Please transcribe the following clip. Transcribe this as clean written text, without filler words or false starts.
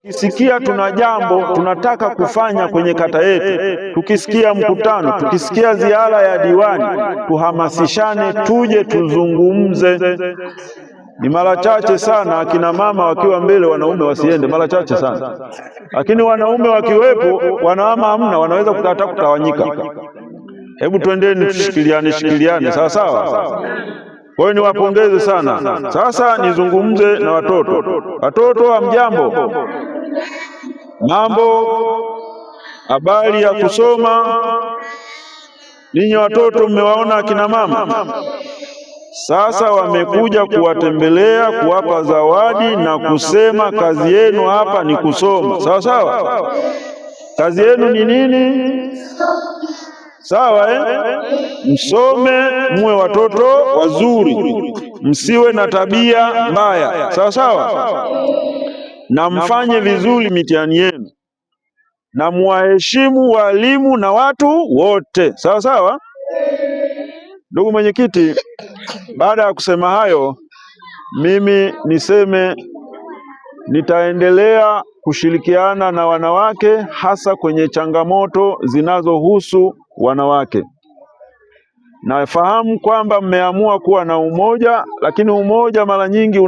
Tukisikia tuna jambo tunataka kufanya kwenye kata yetu, tukisikia mkutano, tukisikia ziara ya diwani, tuhamasishane, tuje tuzungumze. Ni mara chache sana akina mama wakiwa mbele, wanaume wasiende, mara chache sana. Lakini wanaume wakiwepo, wanawama hamna, wanaweza hata kutawanyika. Hebu twendeni shikiliane, sawa sawa. Kwa hiyo niwapongeze sana. Sasa nizungumze na watoto. Watoto hamjambo? Mambo, habari ya kusoma. Ninyi watoto mmewaona akina mama? Sasa wamekuja kuwatembelea, kuwapa zawadi na kusema kazi yenu hapa ni kusoma. Sawa sawa? Kazi yenu ni nini? Sawa Msome, muwe watoto wazuri, msiwe na tabia mbaya. Sawa sawa? Na mfanye vizuri mitihani yenu, na muwaheshimu walimu na watu wote. Sawa sawa? Ndugu mwenyekiti, baada ya kusema hayo, mimi niseme nitaendelea kushirikiana na wanawake, hasa kwenye changamoto zinazohusu wanawake. Nafahamu kwamba mmeamua kuwa na umoja, lakini umoja mara nyingi